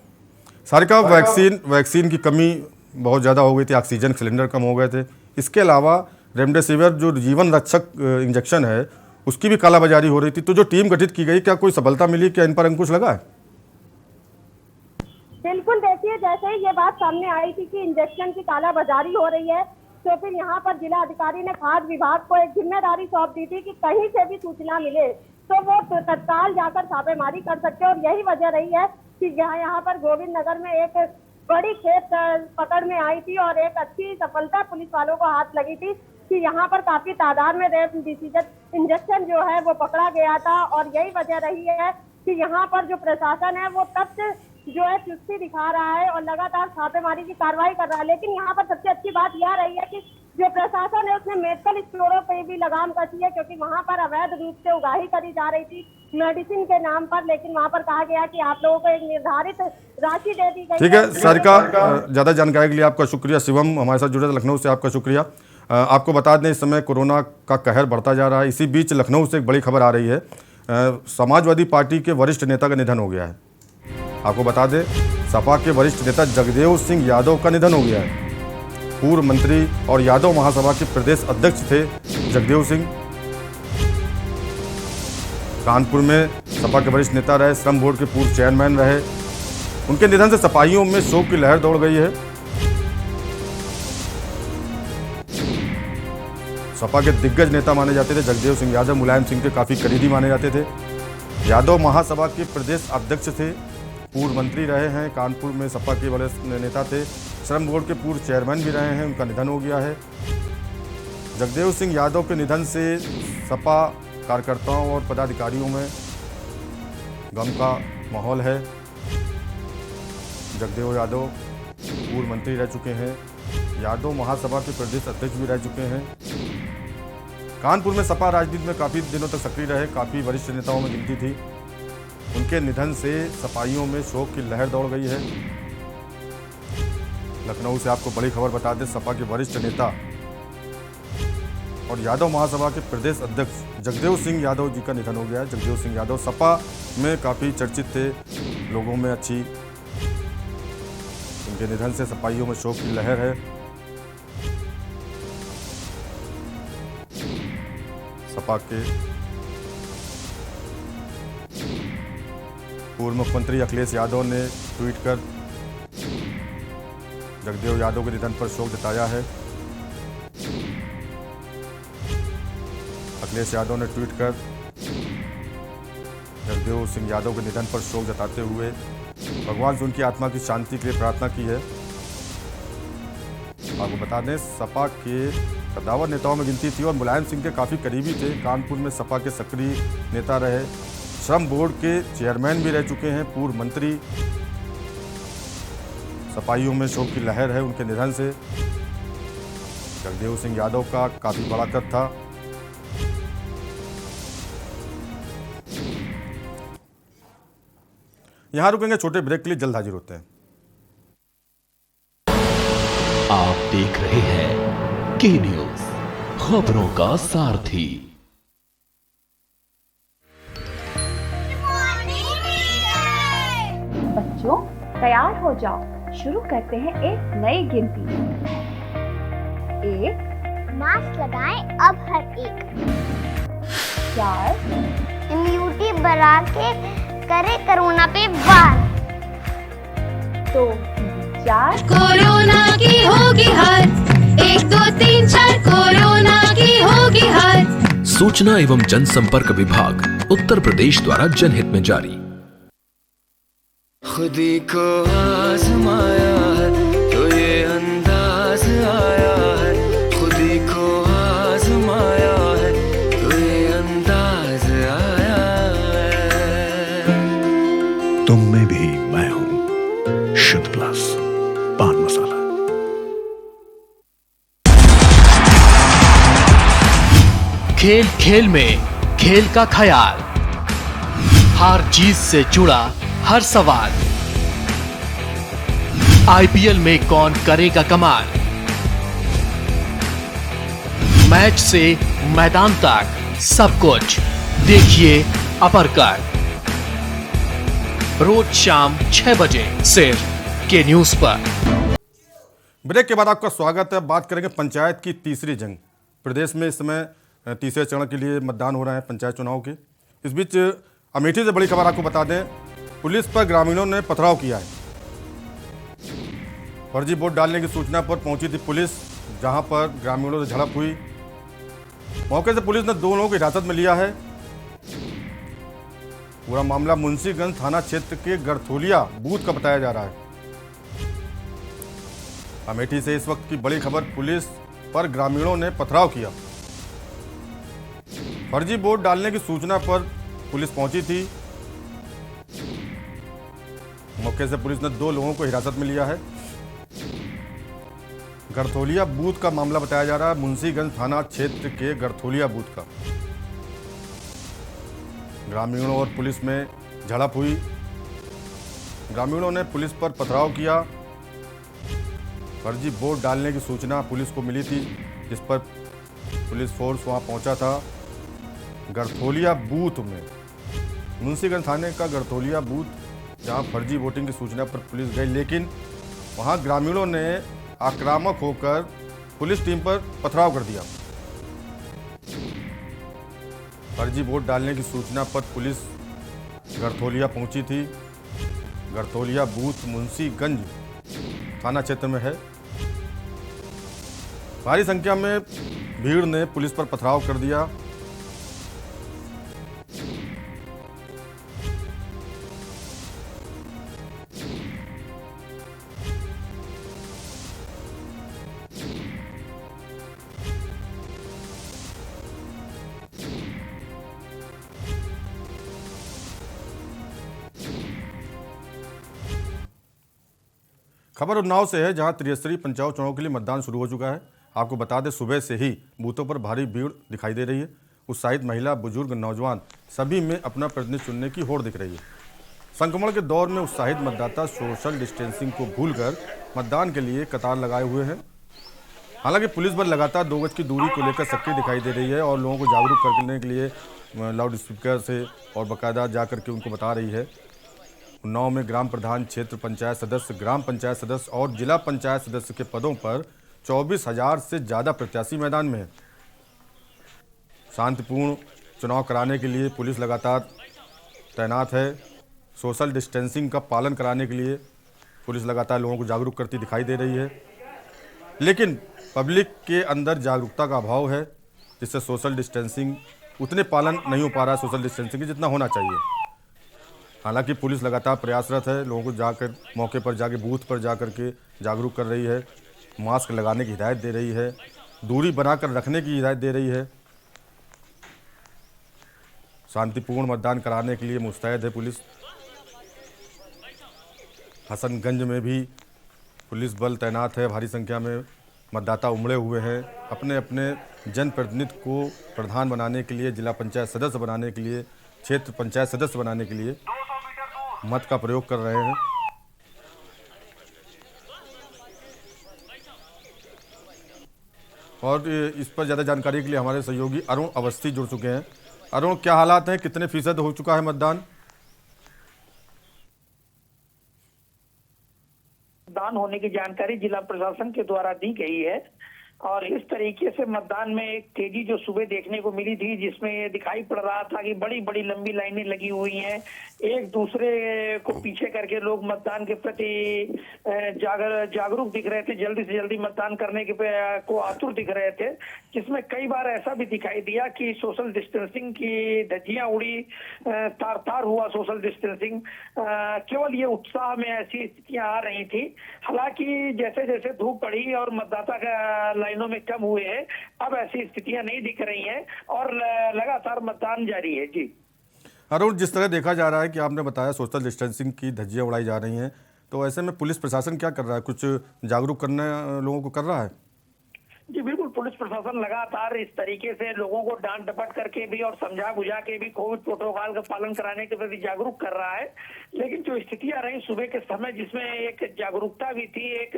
सारिका, वैक्सीन की कमी बहुत ज़्यादा हो गई थी, ऑक्सीजन सिलेंडर कम हो गए थे। इसके अलावा रेमडेसिविर जो जीवन रक्षक इंजेक्शन है उसकी भी कालाबाजारी हो रही थी। तो जो टीम गठित की गई, क्या कोई सफलता मिली, क्या इन पर अंकुश लगा है? बिल्कुल, देखिए जैसे ही ये बात सामने आई थी कि इंजेक्शन की कालाबाजारी हो रही है, तो फिर यहाँ पर जिला अधिकारी ने खाद्य विभाग को एक जिम्मेदारी सौंप दी थी कि कहीं से भी सूचना मिले तो वो तत्काल जाकर छापेमारी कर सकते हैं। और यही वजह रही है कि यहाँ पर गोविंद नगर में एक बड़ी खेप पकड़ में आई थी और एक अच्छी सफलता पुलिस वालों को हाथ लगी थी कि यहाँ पर काफी तादाद में रेमडेसिविर इंजेक्शन जो है वो पकड़ा गया था। और यही वजह रही है कि यहाँ पर जो प्रशासन है वो तब जो है चुस्ती दिखा रहा है और लगातार छापेमारी की कार्रवाई कर रहा है। लेकिन यहाँ पर सबसे अच्छी बात यह रही है कि जो प्रशासन है उसने मेडिकल स्टोरों पे भी लगाम कसी है, क्योंकि वहाँ पर अवैध रूप से उगाही करी जा रही थी मेडिसिन के नाम पर। लेकिन वहाँ पर कहा गया कि आप लोगों को एक निर्धारित राशि दे दी गई। ठीक है सारिका, ज़्यादा जानकारी के लिए आपका शुक्रिया। शिवम हमारे साथ जुड़े थे लखनऊ से, आपका शुक्रिया। आपको बता दें इस समय कोरोना का कहर बढ़ता जा रहा है। इसी बीच लखनऊ से एक बड़ी खबर आ रही है, समाजवादी पार्टी के वरिष्ठ नेता का निधन हो गया है। आपको बता दें सपा के वरिष्ठ नेता जगदेव सिंह यादव का निधन हो गया है। पूर्व मंत्री और यादव महासभा के प्रदेश अध्यक्ष थे जगदेव सिंह। कानपुर में सपा के वरिष्ठ नेता रहे, श्रम बोर्ड के पूर्व चेयरमैन रहे। उनके निधन से सपाहियों में शोक की लहर दौड़ गई है। सपा के दिग्गज नेता माने जाते थे जगदेव सिंह यादव, मुलायम सिंह के काफी करीबी माने जाते थे। यादव महासभा के प्रदेश अध्यक्ष थे, पूर्व मंत्री रहे हैं, कानपुर में सपा के बड़े नेता थे, श्रम बोर्ड के पूर्व चेयरमैन भी रहे हैं। उनका निधन हो गया है। जगदेव सिंह यादव के निधन से सपा कार्यकर्ताओं और पदाधिकारियों में गम का माहौल है। जगदेव यादव पूर्व मंत्री रह चुके हैं, यादव महासभा के प्रदेश अध्यक्ष भी रह चुके हैं। कानपुर में सपा राजनीति में काफ़ी दिनों तक सक्रिय रहे, काफ़ी वरिष्ठ नेताओं में गिनती थी। उनके निधन से सपाइयों में शोक की लहर दौड़ गई है। लखनऊ से आपको बड़ी खबर बता दें, सपा के वरिष्ठ नेता और यादव महासभा के प्रदेश अध्यक्ष जगदेव सिंह यादव जी का निधन हो गया है। जगदेव सिंह यादव सपा में काफ़ी चर्चित थे, लोगों में अच्छी। उनके निधन से सपाइयों में शोक की लहर है। सपा के पूर्व मुख्यमंत्री अखिलेश यादव ने ट्वीट कर जगदेव यादव के निधन पर शोक जताया है। अखिलेश यादव ने ट्वीट कर जगदेव सिंह यादव के निधन पर शोक जताते हुए भगवान से उनकी आत्मा की शांति के लिए प्रार्थना की है। आपको बता दें सपा के कद्दावर नेताओं में गिनती थी और मुलायम सिंह के काफ़ी करीबी थे। कानपुर में सपा के सक्रिय नेता रहे, श्रम बोर्ड के चेयरमैन भी रह चुके हैं, पूर्व मंत्री। सपाइयों में शोक की लहर है उनके निधन से। जगदेव सिंह यादव का काफ़ी बड़ा कद था। यहां रुकेंगे छोटे ब्रेक के लिए, जल्द हाजिर होते हैं। आप देख रहे हैं के न्यूज, खबरों का सारथी। बच्चों तैयार हो जाओ, शुरू करते हैं एक नई गिनती। 1, मास्क लगाएं अब हर एक। 4, इम्यूनिटी बढ़ा के करे कोरोना पे वार। 2, 4, कोरोना की होगी हार, 1 2 3 4 कोरोना की होगी हार। सूचना एवं जनसंपर्क विभाग उत्तर प्रदेश द्वारा जनहित में जारी। खुदी को आजमाया है तो ये अंदाज आया है, खुदी को आजमाया है तो ये अंदाज आया है। तुम में भी मैं हूं, शुद्ध प्लस पान मसाला। खेल खेल में खेल का ख्याल, हार जीत से जुड़ा हर सवाल, आईपीएल में कौन करेगा कमाल, मैच से मैदान तक सब कुछ देखिए अपरकट, रोज शाम 6 बजे सिर्फ के न्यूज पर। ब्रेक के बाद आपका स्वागत है। बात करेंगे पंचायत की तीसरी जंग। प्रदेश में इस समय तीसरे चरण के लिए मतदान हो रहे हैं पंचायत चुनाव के। इस बीच अमेठी से बड़ी खबर आपको बता दें, पुलिस पर ग्रामीणों ने पथराव किया है। फर्जी वोट डालने की सूचना पर पहुंची थी पुलिस, जहां पर ग्रामीणों से झड़प हुई। मौके से पुलिस ने 2 लोगों को हिरासत में लिया है। पूरा मामला मुंशीगंज थाना क्षेत्र के गरथोलिया बूथ का बताया जा रहा है। अमेठी से इस वक्त की बड़ी खबर, पुलिस पर ग्रामीणों ने पथराव किया। फर्जी वोट डालने की सूचना पर पुलिस पहुंची थी। मौके से पुलिस ने 2 लोगों को हिरासत में लिया है। गरथोलिया बूथ का मामला बताया जा रहा है, मुंशीगंज थाना क्षेत्र के गरथोलिया बूथ का। ग्रामीणों और पुलिस में झड़प हुई। ग्रामीणों ने पुलिस पर पथराव किया। फर्जी वोट डालने की सूचना पुलिस को मिली थी, जिस पर पुलिस फोर्स वहां पहुंचा था। गरथोलिया बूथ में, मुंशीगंज थाने का गरथोलिया बूथ, जहां फर्जी वोटिंग की सूचना पर पुलिस गई, लेकिन वहां ग्रामीणों ने आक्रामक होकर पुलिस टीम पर पथराव कर दिया। फर्जी वोट डालने की सूचना पर पुलिस गरथोलिया पहुंची थी। गरथोलिया बूथ मुंशीगंज थाना क्षेत्र में है। भारी संख्या में भीड़ ने पुलिस पर पथराव कर दिया। खबर उन्नाव से है, जहां त्रिस्तरीय पंचायत चुनाव के लिए मतदान शुरू हो चुका है। आपको बता दें, सुबह से ही बूथों पर भारी भीड़ दिखाई दे रही है। उत्साहित महिला, बुजुर्ग, नौजवान सभी में अपना प्रतिनिधि चुनने की होड़ दिख रही है। संक्रमण के दौर में उत्साहित मतदाता सोशल डिस्टेंसिंग को भूलकर मतदान के लिए कतार लगाए हुए हैं। हालांकि पुलिस बल लगातार 2 गज की दूरी को लेकर सक्रिय दिखाई दे रही है और लोगों को जागरूक करने के लिए लाउड स्पीकर से और बाकायदा जाकर के उनको बता रही है। उन्नाव में ग्राम प्रधान, क्षेत्र पंचायत सदस्य, ग्राम पंचायत सदस्य और जिला पंचायत सदस्य के पदों पर 24,000 से ज़्यादा प्रत्याशी मैदान में हैं। शांतिपूर्ण चुनाव कराने के लिए पुलिस लगातार तैनात है। सोशल डिस्टेंसिंग का पालन कराने के लिए पुलिस लगातार लोगों को जागरूक करती दिखाई दे रही है, लेकिन पब्लिक के अंदर जागरूकता का अभाव है, जिससे सोशल डिस्टेंसिंग उतने पालन नहीं हो पा रहा है सोशल डिस्टेंसिंग की जितना होना चाहिए। हालांकि पुलिस लगातार प्रयासरत है, लोगों को जाकर मौके पर जाके बूथ पर जाकर के जागरूक कर रही है, मास्क लगाने की हिदायत दे रही है, दूरी बनाकर रखने की हिदायत दे रही है। शांतिपूर्ण मतदान कराने के लिए मुस्तैद है पुलिस। हसनगंज में भी पुलिस बल तैनात है, भारी संख्या में मतदाता उमड़े हुए हैं। अपने अपने जनप्रतिनिधि को प्रधान बनाने के लिए, जिला पंचायत सदस्य बनाने के लिए, क्षेत्र पंचायत सदस्य बनाने के लिए मत का प्रयोग कर रहे हैं। और इस पर ज़्यादा जानकारी के लिए हमारे सहयोगी अरुण अवस्थी जुड़ चुके हैं। अरुण, क्या हालात हैं, कितने फीसद हो चुका है मतदान? मतदान होने की जानकारी जिला प्रशासन के द्वारा दी गई है और इस तरीके से मतदान में एक तेजी जो सुबह देखने को मिली थी, जिसमें ये दिखाई पड़ रहा था कि बड़ी बड़ी लंबी लाइनें लगी हुई हैं, एक दूसरे को पीछे करके लोग मतदान के प्रति जागरूक दिख रहे थे, जल्दी से जल्दी मतदान करने के को आतुर दिख रहे थे। जिसमें कई बार ऐसा भी दिखाई दिया कि सोशल डिस्टेंसिंग की धज्जियां उड़ी, तार तार हुआ सोशल डिस्टेंसिंग। केवल ये उत्साह में ऐसी स्थितियां आ रही थी। हालांकि जैसे जैसे धूप बढ़ी और मतदाता का लाइनों में कम हुए हैं, अब ऐसी स्थितियां नहीं दिख रही हैं और लगातार मतदान जारी है। जी अरुण, जिस तरह देखा जा रहा है कि आपने बताया सोशल डिस्टेंसिंग की धज्जियां उड़ाई जा रही हैं, तो ऐसे में पुलिस प्रशासन क्या कर रहा है? कुछ जागरूक करने लोगों को कर रहा है? जी बिल्कुल, पुलिस प्रशासन लगातार इस तरीके से लोगों को डांट डपट करके भी और समझा बुझा के भी कोविड प्रोटोकॉल का पालन कराने के प्रति जागरूक कर रहा है। लेकिन जो स्थितियां रही सुबह के समय, जिसमें एक जागरूकता भी थी, एक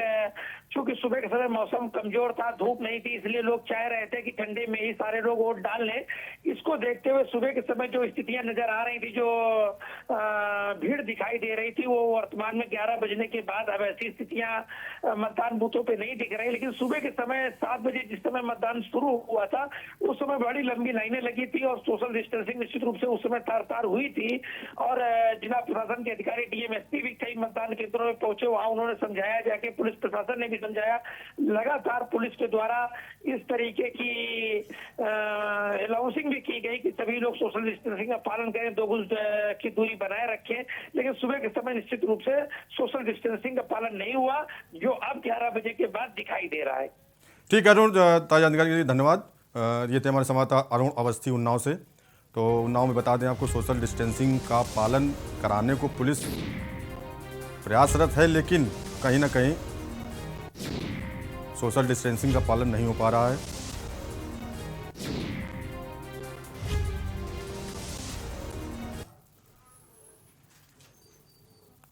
चूंकि सुबह के समय मौसम कमजोर था, धूप नहीं थी, इसलिए लोग चाह रहे थे कि ठंडे में ही सारे लोग वोट डाल लें। इसको देखते हुए सुबह के समय जो स्थितियां नजर आ रही थी, जो भीड़ दिखाई दे रही थी, वो वर्तमान में 11 बजने के बाद अब ऐसी स्थितियां मतदान बूथों पे नहीं दिख रही। लेकिन सुबह के समय 7 बजे जिस समय मतदान शुरू हुआ था, उस समय बड़ी लंबी लाइनें लगी थी और सोशल डिस्टेंसिंग निश्चित रूप से उस समय तार हुई थी। और जिला प्रशासन के अधिकारी डीएमएसपी भी कई मतदान केंद्रों में पहुंचे, वहां उन्होंने समझाया, जाके पुलिस प्रशासन ने भी समझाया। लगातार पुलिस के द्वारा इस तरीके की अनाउंसिंग भी की गई कि सभी लोग सोशल डिस्टेंसिंग का पालन करें, 2 गज की दूरी बनाए रखें। लेकिन सुबह के समय निश्चित रूप से सोशल डिस्टेंसिंग का पालन नहीं हुआ, जो अब 11 बजे के बाद दिखाई दे रहा है। ठीक है अरुण, ताज़ा जानकारी के लिए धन्यवाद। ये थे हमारे संवाददाता अरुण अवस्थी उन्नाव से। तो उन्नाव में बता दें आपको, सोशल डिस्टेंसिंग का पालन कराने को पुलिस प्रयासरत है, लेकिन कहीं ना कहीं सोशल डिस्टेंसिंग का पालन नहीं हो पा रहा है।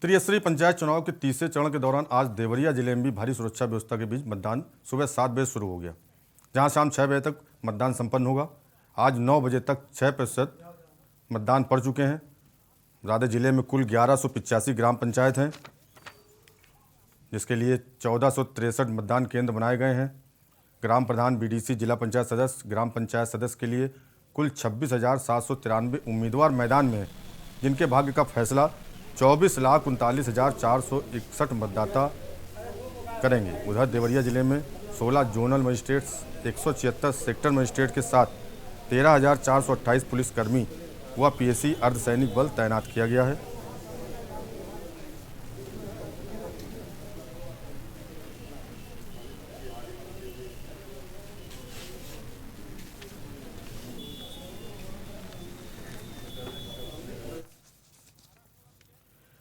त्रिस्तरीय पंचायत चुनाव के तीसरे चरण के दौरान आज देवरिया जिले में भी भारी सुरक्षा व्यवस्था के बीच मतदान सुबह 7 बजे शुरू हो गया, जहां शाम 6 बजे तक मतदान संपन्न होगा। आज 9 बजे तक 6% मतदान पड़ चुके हैं। राधे जिले में कुल 1185 ग्राम पंचायत हैं, जिसके लिए 1463 मतदान केंद्र बनाए गए हैं। ग्राम प्रधान, बीडीसी, जिला पंचायत सदस्य, ग्राम पंचायत सदस्य के लिए कुल 26,793 उम्मीदवार मैदान में हैं, जिनके भाग्य का फैसला 24,39,461 मतदाता करेंगे। उधर देवरिया जिले में 16 जोनल मजिस्ट्रेट्स, 176 सेक्टर मजिस्ट्रेट के साथ 13,428 पुलिसकर्मी व पीएसी अर्धसैनिक बल तैनात किया गया है।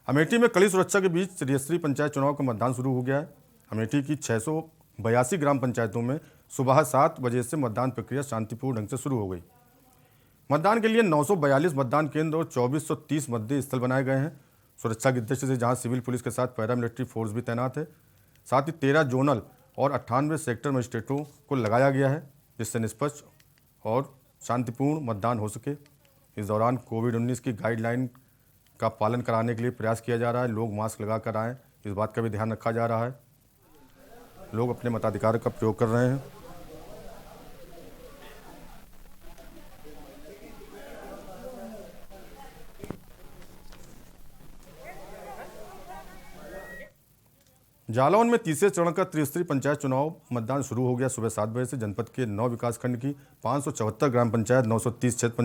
अमेठी में कड़ी सुरक्षा के बीच त्रिस्तरीय पंचायत चुनाव का मतदान शुरू हो गया है। अमेठी की 682 ग्राम पंचायतों में सुबह 7 बजे से मतदान प्रक्रिया शांतिपूर्ण ढंग से शुरू हो गई। मतदान के लिए 942 मतदान केंद्र और 2430 मतदेय स्थल बनाए गए हैं। सुरक्षा की दृष्टि से जहां सिविल पुलिस के साथ पैरामिलिट्री फोर्स भी तैनात है, साथ ही 13 जोनल और 98 सेक्टर मजिस्ट्रेटों को लगाया गया है, जिससे निष्पक्ष और शांतिपूर्ण मतदान हो सके। इस दौरान कोविड-19 की गाइडलाइन का पालन कराने के लिए प्रयास किया जा रहा है। लोग मास्क लगाकर आएँ, इस बात का भी ध्यान रखा जा रहा है। लोग अपने मताधिकार का प्रयोग कर रहे हैं। जालौन में तीसरे चरण का त्रिस्तरीय पंचायत चुनाव मतदान शुरू हो गया। सुबह 7 बजे से जनपद के 9 विकासखंड की 574 ग्राम पंचायत, 930 क्षेत्र